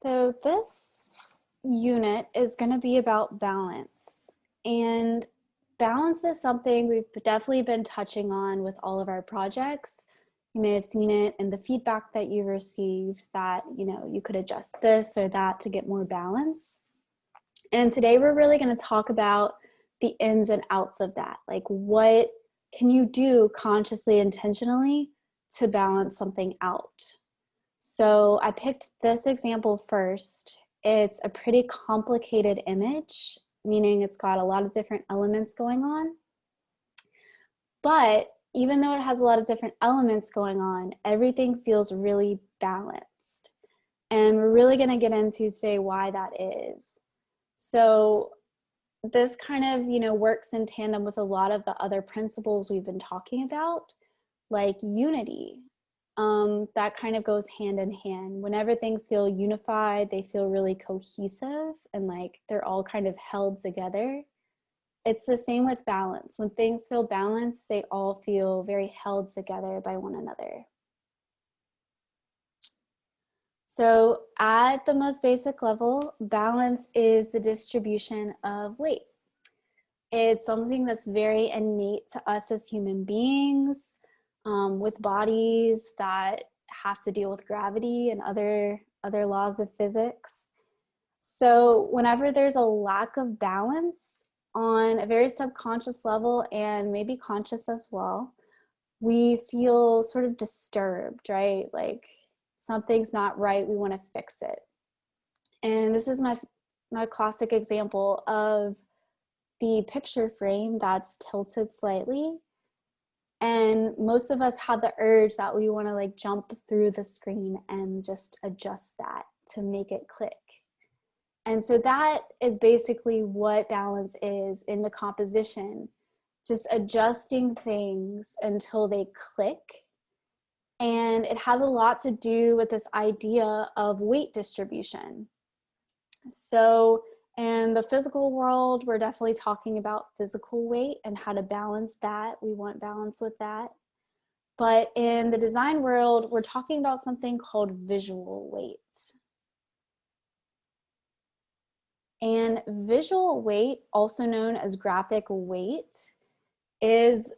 So this unit is going to be about balance. And balance is something we've definitely been touching on with all of our projects. You may have seen it in the feedback that you received that, you could adjust this or that to get more balance. And today we're really going to talk about the ins and outs of that. Like, what can you do consciously, intentionally to balance something out? So I picked this example first. It's a pretty complicated image, meaning it's got a lot of different elements going on. But even though it has a lot of different elements going on, everything feels really balanced. And we're really going to get into today why that is. So this kind of, works in tandem with a lot of the other principles we've been talking about, like unity. That kind of goes hand in hand. Whenever things feel unified, they feel really cohesive and like they're all kind of held together. It's the same with balance. When things feel balanced, they all feel very held together by one another. So at the most basic level, balance is the distribution of weight. It's something that's very innate to us as human beings, with bodies that have to deal with gravity and other laws of physics. So whenever there's a lack of balance on a very subconscious level and maybe conscious as well, we feel sort of disturbed, right? Like something's not right, we want to fix it. And this is my classic example of the picture frame that's tilted slightly. And most of us have the urge that we want to like jump through the screen and just adjust that to make it click. And so that is basically what balance is in the composition, just adjusting things until they click. And it has a lot to do with this idea of weight distribution. So in the physical world, we're definitely talking about physical weight and how to balance that. We want balance with that. But in the design world, we're talking about something called visual weight. And visual weight, also known as graphic weight, is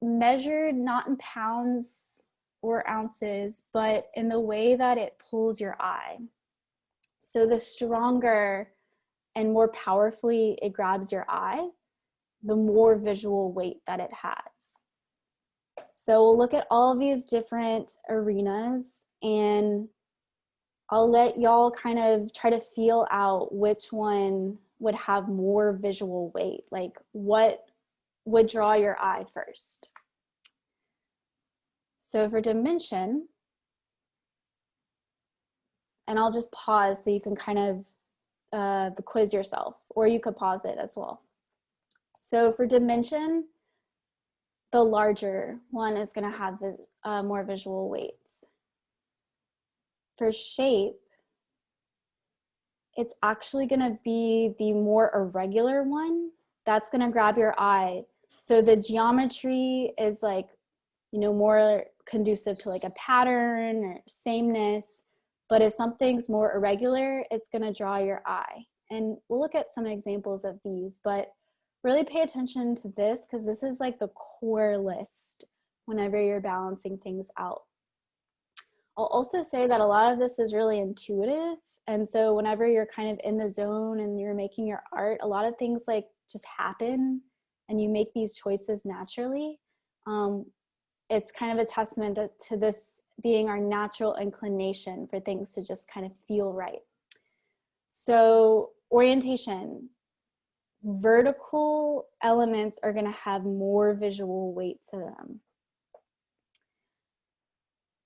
measured not in pounds or ounces, but in the way that it pulls your eye. So the stronger and more powerfully it grabs your eye, the more visual weight that it has. So we'll look at all of these different arenas and I'll let y'all kind of try to feel out which one would have more visual weight, like what would draw your eye first. So for dimension, and I'll just pause so you can kind of the quiz yourself, or you could pause it as well. So for dimension, the larger one is going to have more visual weights. For shape, it's actually going to be the more irregular one that's going to grab your eye. So the geometry is like, more conducive to like a pattern or sameness. But if something's more irregular, it's going to draw your eye. And we'll look at some examples of these, but really pay attention to this because this is like the core list whenever you're balancing things out. I'll also say that a lot of this is really intuitive. And so whenever you're kind of in the zone and you're making your art, a lot of things like just happen and you make these choices naturally. It's kind of a testament to this being our natural inclination for things to just kind of feel right. So orientation, vertical elements are going to have more visual weight to them.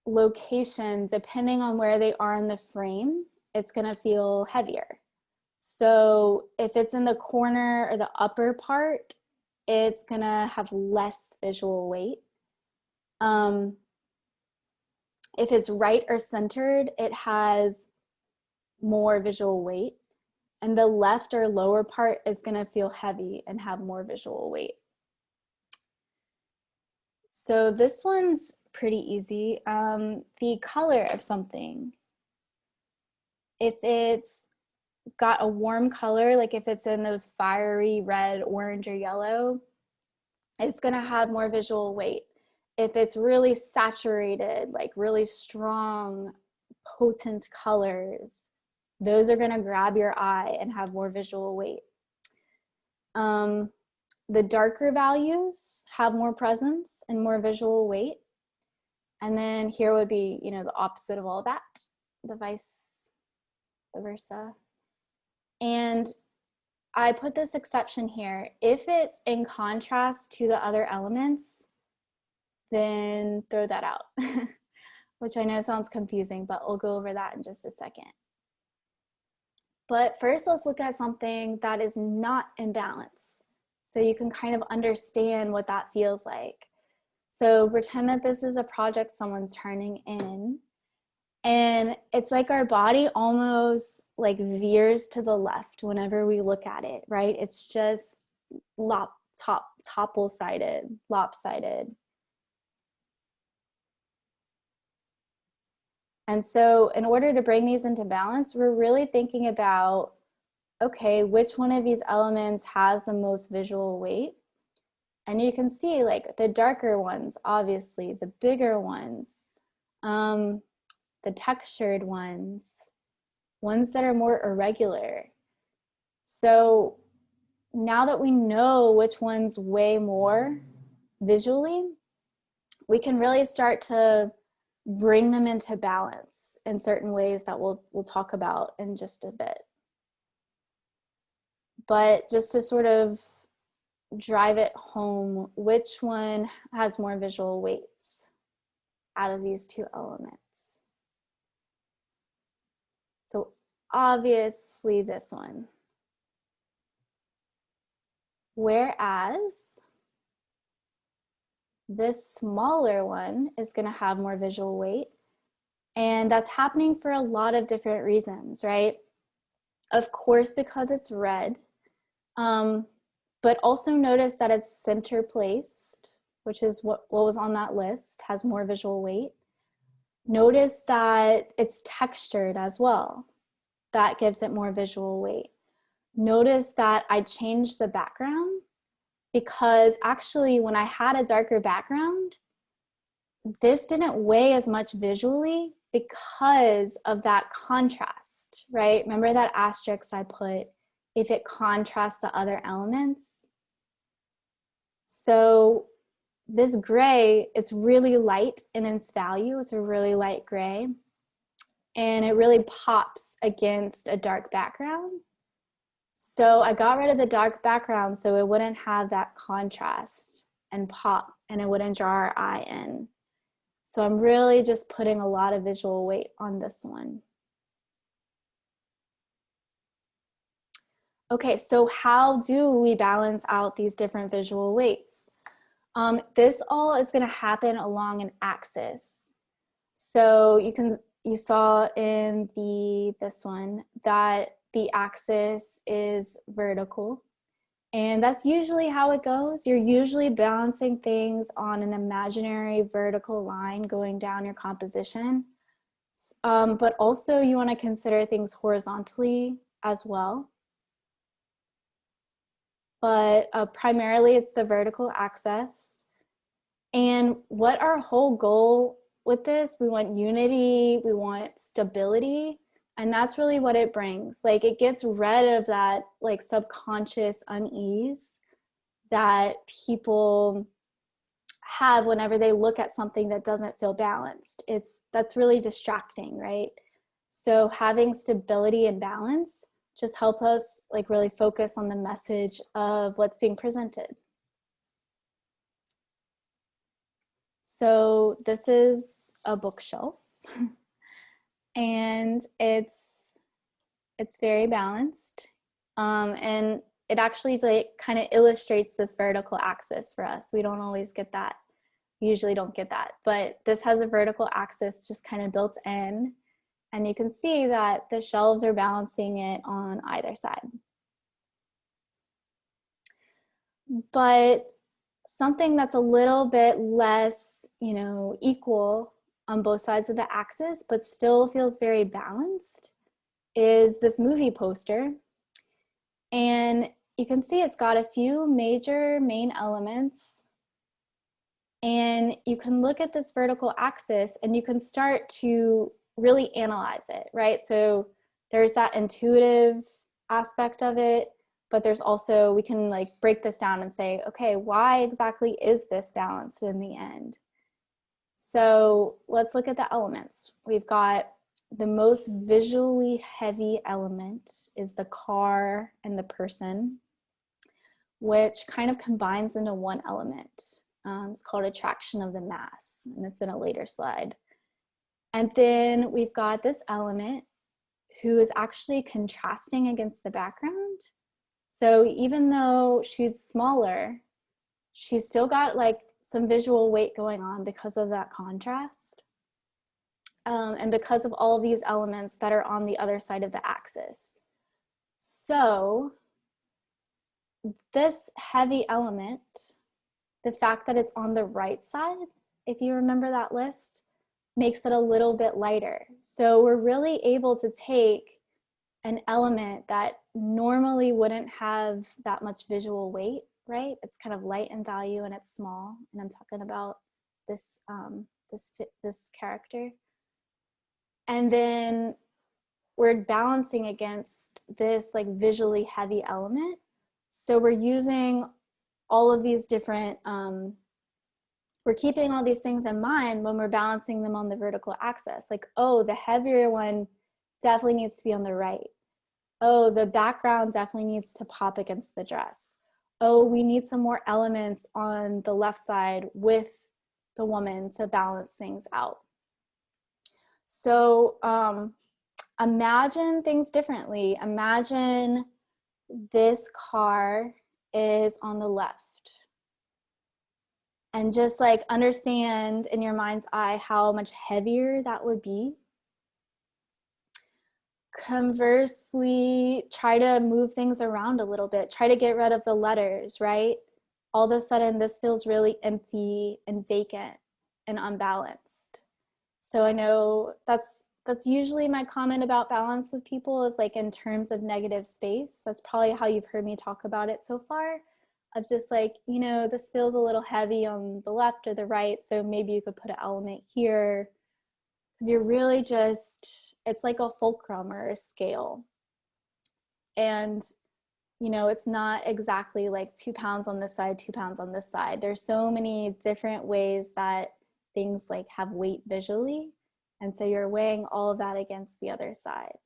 Location, depending on where they are in the frame, it's going to feel heavier. So if it's in the corner or the upper part, it's going to have less visual weight. If it's right or centered, it has more visual weight. And the left or lower part is going to feel heavy and have more visual weight. So this one's pretty easy. The color of something. If it's got a warm color, like if it's in those fiery red, orange, or yellow, it's going to have more visual weight. If it's really saturated, like really strong, potent colors, those are going to grab your eye and have more visual weight. The darker values have more presence and more visual weight. And then here would be, you know, the opposite of all that, the vice versa. And I put this exception here. If it's in contrast to the other elements, then throw that out, which I know sounds confusing, but we'll go over that in just a second. But first, let's look at something that is not in balance, so you can kind of understand what that feels like. So pretend that this is a project someone's turning in, and it's like our body almost like veers to the left whenever we look at it, right? It's just topple-sided, lopsided. And so in order to bring these into balance, we're really thinking about, okay, which one of these elements has the most visual weight? And you can see like the darker ones, obviously, the bigger ones, the textured ones that are more irregular. So now that we know which ones weigh more visually, we can really start to bring them into balance in certain ways that we'll talk about in just a bit. But just to sort of drive it home, which one has more visual weights out of these two elements? So obviously this one. Whereas this smaller one is going to have more visual weight. And that's happening for a lot of different reasons, right? Of course, because it's red, but also notice that it's center placed, which is what was on that list, has more visual weight. Notice that it's textured as well. That gives it more visual weight. Notice that I changed the background because actually when I had a darker background, this didn't weigh as much visually because of that contrast, right? Remember that asterisk I put, if it contrasts the other elements? So this gray, it's really light in its value. It's a really light gray. And it really pops against a dark background. So I got rid of the dark background so it wouldn't have that contrast and pop, and it wouldn't draw our eye in. So I'm really just putting a lot of visual weight on this one. Okay, so how do we balance out these different visual weights? This all is going to happen along an axis. So you saw in this one that the axis is vertical, and that's usually how it goes. You're usually balancing things on an imaginary vertical line going down your composition, but also you want to consider things horizontally as well. But primarily it's the vertical axis. And what our whole goal with this, we want unity, we want stability, and that's really what it brings. Like it gets rid of that like subconscious unease that people have whenever they look at something that doesn't feel balanced. That's really distracting, right? So having stability and balance just help us like really focus on the message of what's being presented. So this is a bookshelf and it's very balanced. And it actually like kind of illustrates this vertical axis for us. We don't always get that. We usually don't get that, but this has a vertical axis just kind of built in. And you can see that the shelves are balancing it on either side. But something that's a little bit less, equal on both sides of the axis, but still feels very balanced, is this movie poster. And you can see it's got a few major main elements. And you can look at this vertical axis and you can start to really analyze it, right? So there's that intuitive aspect of it, but there's also, we can like break this down and say, okay, why exactly is this balanced in the end? So let's look at the elements. We've got the most visually heavy element is the car and the person, which kind of combines into one element. It's called attraction of the mass, and it's in a later slide. And then we've got this element who is actually contrasting against the background. So even though she's smaller, she's still got like some visual weight going on because of that contrast. And because of all of these elements that are on the other side of the axis. So this heavy element, the fact that it's on the right side, if you remember that list, makes it a little bit lighter. So we're really able to take an element that normally wouldn't have that much visual weight, right? It's kind of light in value and it's small. And I'm talking about this, this character. And then we're balancing against this like visually heavy element. So we're using all of these different, we're keeping all these things in mind when we're balancing them on the vertical axis. Like, oh, the heavier one definitely needs to be on the right. Oh, the background definitely needs to pop against the dress. Oh, we need some more elements on the left side with the woman to balance things out. So imagine things differently. Imagine this car is on the left. And just like understand in your mind's eye how much heavier that would be. Conversely, try to move things around a little bit. Try to get rid of the letters, right? All of a sudden, this feels really empty and vacant and unbalanced. So I know that's usually my comment about balance with people is like in terms of negative space. That's probably how you've heard me talk about it so far. Of just like, you know, this feels a little heavy on the left or the right, so maybe you could put an element here. Because you're really just, it's like a fulcrum or a scale. And, you know, it's not exactly like 2 pounds on this side, 2 pounds on this side. There's so many different ways that things like have weight visually. And so you're weighing all of that against the other side.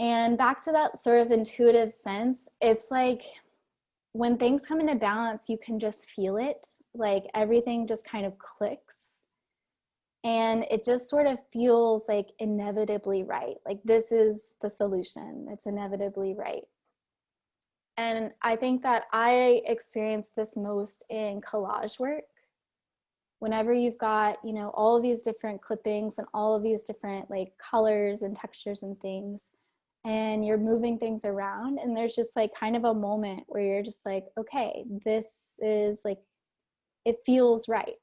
And back to that sort of intuitive sense, it's like when things come into balance, you can just feel it. Like everything just kind of clicks. And it just sort of feels like inevitably right. Like this is the solution. It's inevitably right. And I think that I experience this most in collage work. Whenever you've got, you know, all of these different clippings and all of these different like colors and textures and things, and you're moving things around, and there's just like kind of a moment where you're just like, okay, this is like, it feels right.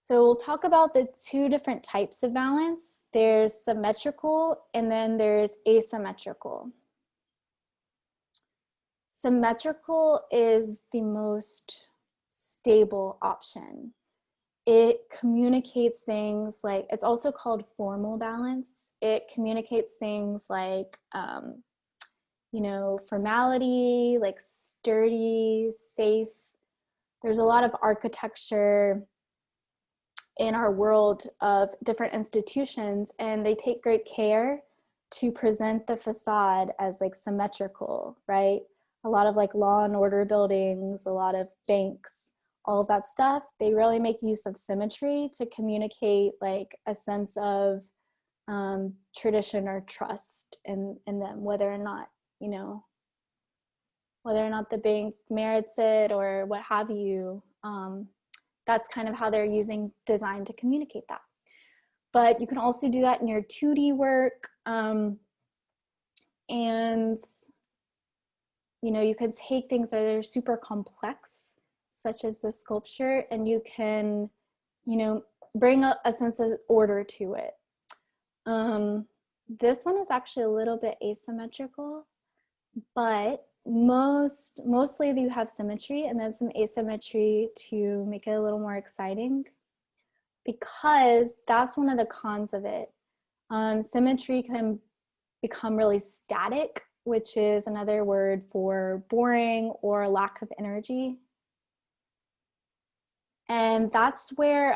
So we'll talk about the two different types of balance. There's symmetrical and then there's asymmetrical. Symmetrical is the most stable option. It communicates things like, it's also called formal balance. It communicates things like, you know, formality, like sturdy, safe. There's a lot of architecture in our world of different institutions, and they take great care to present the facade as like symmetrical, right? A lot of like law and order buildings, a lot of banks, all of that stuff, they really make use of symmetry to communicate like a sense of tradition or trust in them, whether or not, you know, whether or not the bank merits it or what have you. That's kind of how they're using design to communicate that. But you can also do that in your 2D work. And, you know, you could take things that are super complex. such as the sculpture, and you can, you know, bring a sense of order to it. This one is actually a little bit asymmetrical, but mostly you have symmetry and then some asymmetry to make it a little more exciting, because that's one of the cons of it. Symmetry can become really static, which is another word for boring or lack of energy. And that's where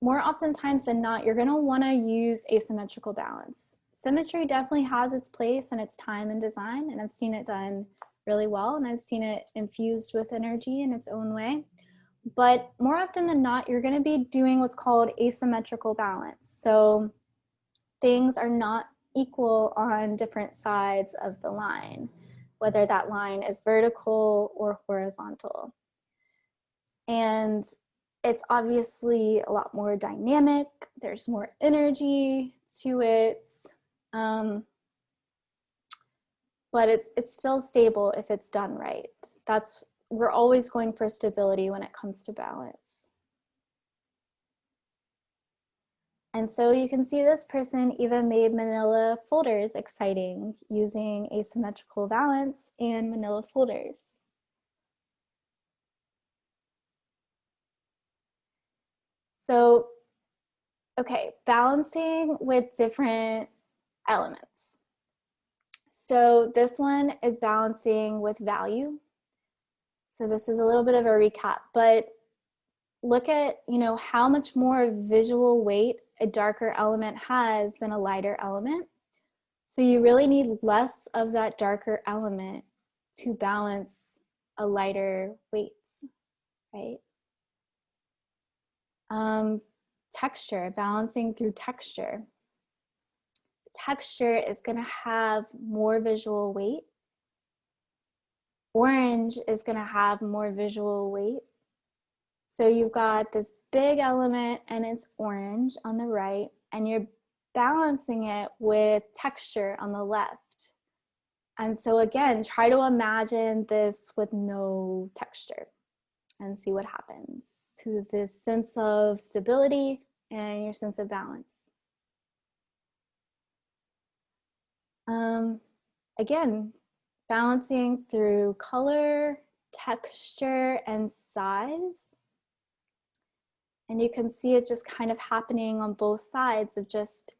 more oftentimes than not, you're gonna wanna use asymmetrical balance. Symmetry definitely has its place and its time in design, and I've seen it done really well, and I've seen it infused with energy in its own way. But more often than not, you're gonna be doing what's called asymmetrical balance. So things are not equal on different sides of the line, whether that line is vertical or horizontal. And it's obviously a lot more dynamic. There's more energy to it. But it's still stable if it's done right. We're always going for stability when it comes to balance. And so you can see this person even made manila folders exciting using asymmetrical balance and manila folders. So, okay, balancing with different elements. So this one is balancing with value. So this is a little bit of a recap, but look at, you know, how much more visual weight a darker element has than a lighter element. So you really need less of that darker element to balance a lighter weight, right? Texture, balancing through texture. Texture is going to have more visual weight. Orange is going to have more visual weight. So you've got this big element and it's orange on the right, and you're balancing it with texture on the left. And so again, try to imagine this with no texture and see what happens to this sense of stability and your sense of balance. Again, balancing through color, texture, and size. And you can see it just kind of happening on both sides of just,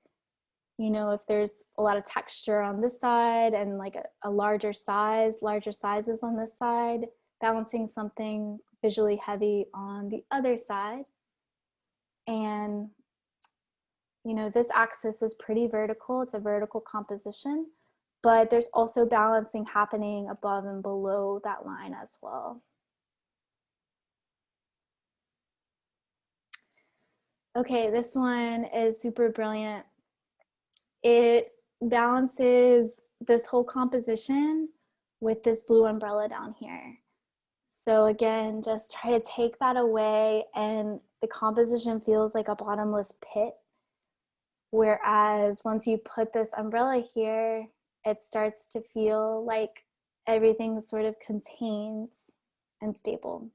you know, if there's a lot of texture on this side and like a larger sizes on this side, balancing something visually heavy on the other side. And, you know, this axis is pretty vertical. It's a vertical composition, but there's also balancing happening above and below that line as well. Okay, this one is super brilliant. It balances this whole composition with this blue umbrella down here. So again, just try to take that away and the composition feels like a bottomless pit. Whereas once you put this umbrella here, it starts to feel like everything's sort of contained and stable.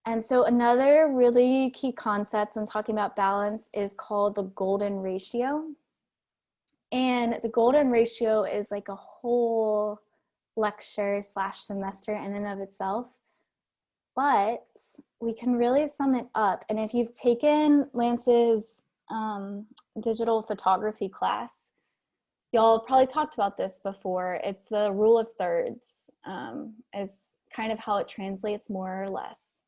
And so another really key concept when talking about balance is called the golden ratio. And the golden ratio is like a whole lecture / semester in and of itself. But we can really sum it up. And if you've taken Lance's digital photography class, y'all probably talked about this before. It's the rule of thirds, is kind of how it translates more or less.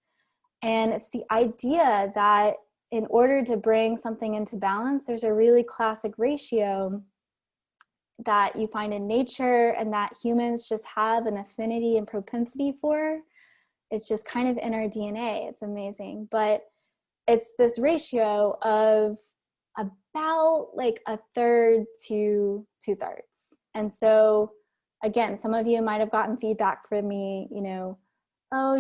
And it's the idea that in order to bring something into balance, there's a really classic ratio that you find in nature and that humans just have an affinity and propensity for. It's just kind of in our DNA. It's amazing. But it's this ratio of about like 1/3 to 2/3. And so again, some of you might have gotten feedback from me, you know, oh,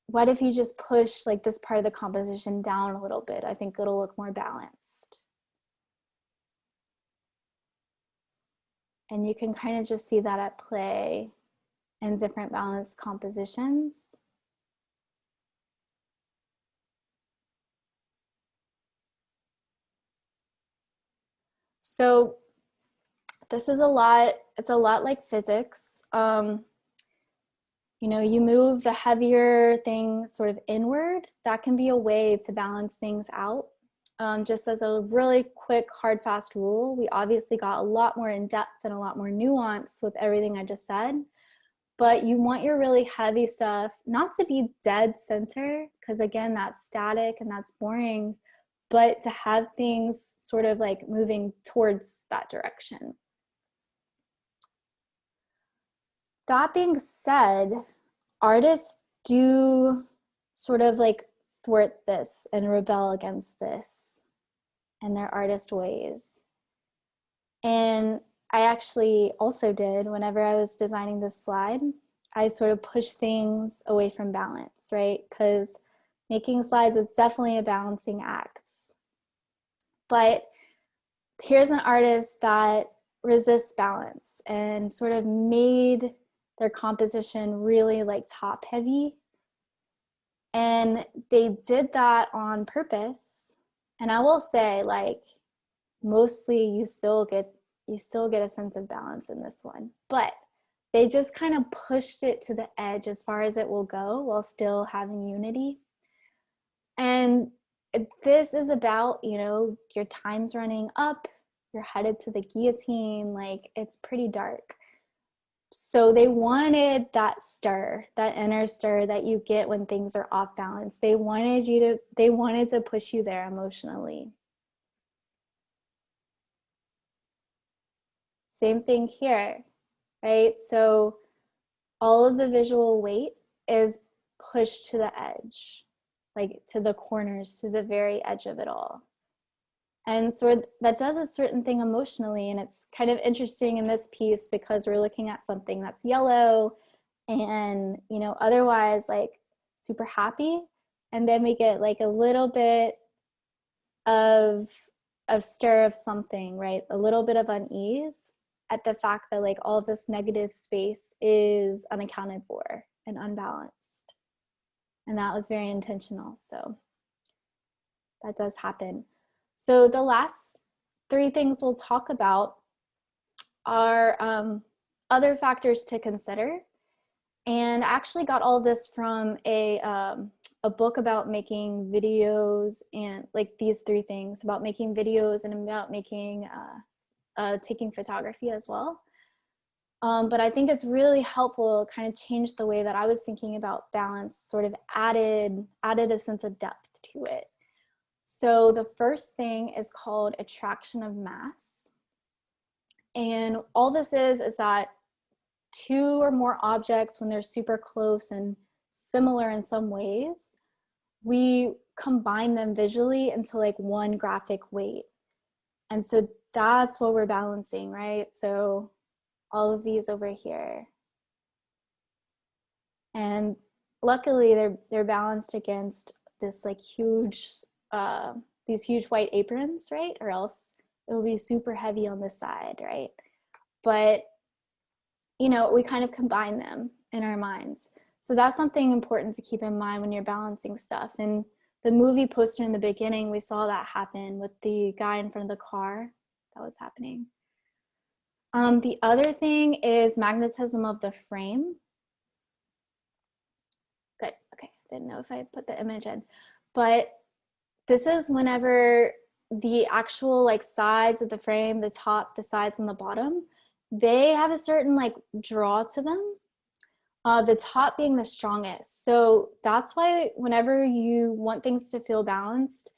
what if you just push like this part of the composition down a little bit? I think it'll look more balanced. And you can kind of just see that at play in different balanced compositions. So this is it's a lot like physics. You know, you move the heavier things sort of inward. That can be a way to balance things out. Just as a really quick, hard, fast rule, we obviously got a lot more in depth and a lot more nuance with everything I just said. But you want your really heavy stuff not to be dead center, because again, that's static and that's boring, but to have things sort of like moving towards that direction. That being said, artists do sort of like thwart this and rebel against this in their artist ways. And I actually also did whenever I was designing this slide. I sort of push things away from balance, right? Because making slides is definitely a balancing act. But here's an artist that resists balance and sort of made their composition really like top heavy. And they did that on purpose. And I will say, like, mostly you still get a sense of balance in this one, but they just kind of pushed it to the edge as far as it will go while still having unity. And this is about, you know, your time's running up, you're headed to the guillotine, like it's pretty dark. So they wanted that stir, that inner stir that you get when things are off balance. They wanted to push you there emotionally. Same thing here, right? So all of the visual weight is pushed to the edge, like to the corners, to the very edge of it all. And so that does a certain thing emotionally. And it's kind of interesting in this piece because we're looking at something that's yellow and, you know, otherwise like super happy. And then we get like a little bit of stir of something, right? A little bit of unease at the fact that like all of this negative space is unaccounted for and unbalanced. And that was very intentional. So that does happen. So the last three things we'll talk about are other factors to consider. And I actually got all this from a book about making videos, and like these three things about making videos and about making taking photography as well. But I think it's really helpful, kind of changed the way that I was thinking about balance, sort of added a sense of depth to it. So the first thing is called attraction of mass. And all this is that two or more objects, when they're super close and similar in some ways, we combine them visually into like one graphic weight. And so that's what we're balancing, right? So all of these over here. And luckily they're balanced against this like huge, these huge white aprons, right? Or else it will be super heavy on this side, right? But, you know, we kind of combine them in our minds. So that's something important to keep in mind when you're balancing stuff. And the movie poster in the beginning, we saw that happen with the guy in front of the car. That was happening. The other thing is magnetism of the frame. Good, okay, didn't know if I put the image in, but this is whenever the actual like sides of the frame, the top, the sides, and the bottom, they have a certain like draw to them. The top being the strongest. So that's why whenever you want things to feel balanced,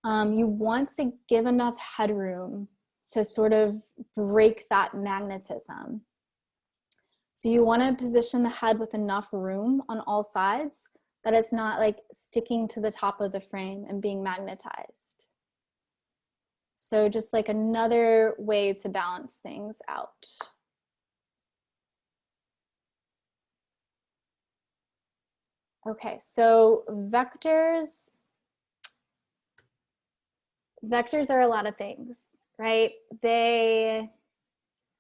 you want to give enough headroom to sort of break that magnetism. So you want to position the head with enough room on all sides that it's not like sticking to the top of the frame and being magnetized. So just like another way to balance things out. Okay, so vectors are a lot of things, right? They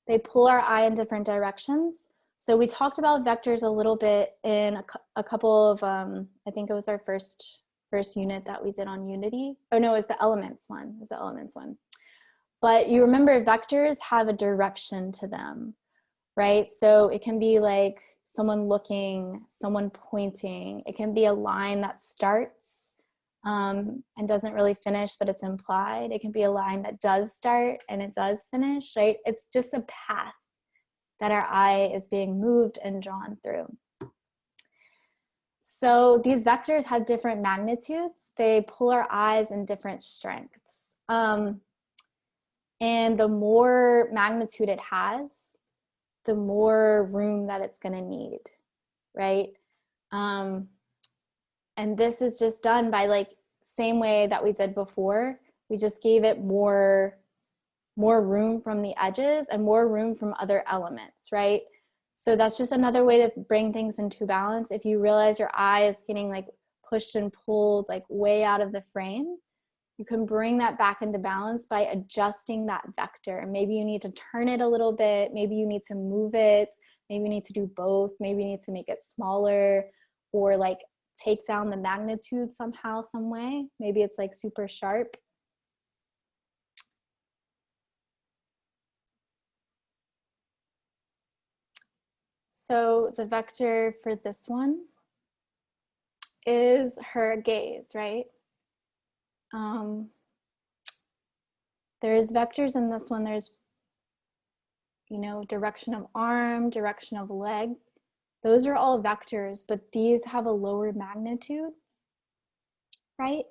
They pull our eye in different directions. So we talked about vectors a little bit in a couple of, I think it was our first unit that we did on Unity. Oh no, it was the elements one. It was the elements one. But you remember vectors have a direction to them, right? So it can be like someone looking, someone pointing. It can be a line that starts and doesn't really finish, but it's implied. It can be a line that does start and it does finish, right? It's just a path that our eye is being moved and drawn through. So these vectors have different magnitudes. They pull our eyes in different strengths. And the more magnitude it has, the more room that it's gonna need, right? And this is just done by like, same way that we did before. We just gave it more room from the edges and more room from other elements, right? So that's just another way to bring things into balance. If you realize your eye is getting like pushed and pulled like way out of the frame, you can bring that back into balance by adjusting that vector. Maybe you need to turn it a little bit. Maybe you need to move it. Maybe you need to do both. Maybe you need to make it smaller or like take down the magnitude somehow, some way. Maybe it's like super sharp. So the vector for this one is her gaze, right? There's vectors in this one. There's, you know, direction of arm, direction of leg. Those are all vectors, but these have a lower magnitude, right?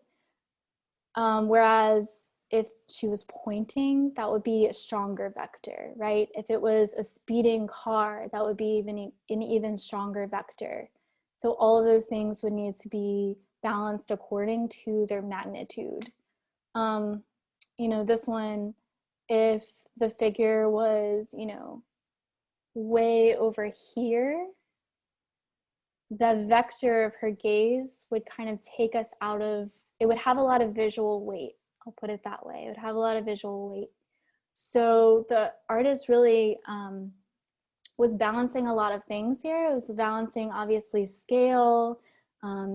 Whereas if she was pointing, that would be a stronger vector, right? If it was a speeding car, that would be an even stronger vector. So all of those things would need to be balanced according to their magnitude. You know, this one, if the figure was, you know, way over here, the vector of her gaze would kind of take us out of, it would have a lot of visual weight. I'll put it that way. It would have a lot of visual weight. So the artist really was balancing a lot of things here. It was balancing obviously scale,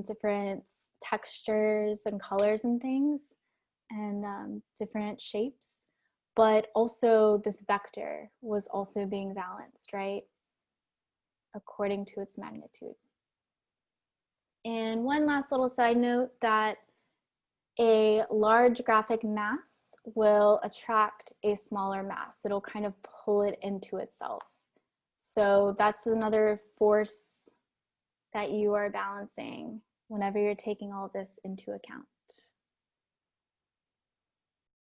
different textures and colors and things, and different shapes, but also this vector was also being balanced, right? According to its magnitude. And one last little side note, that a large graphic mass will attract a smaller mass. It'll kind of pull it into itself. So that's another force that you are balancing whenever you're taking all this into account.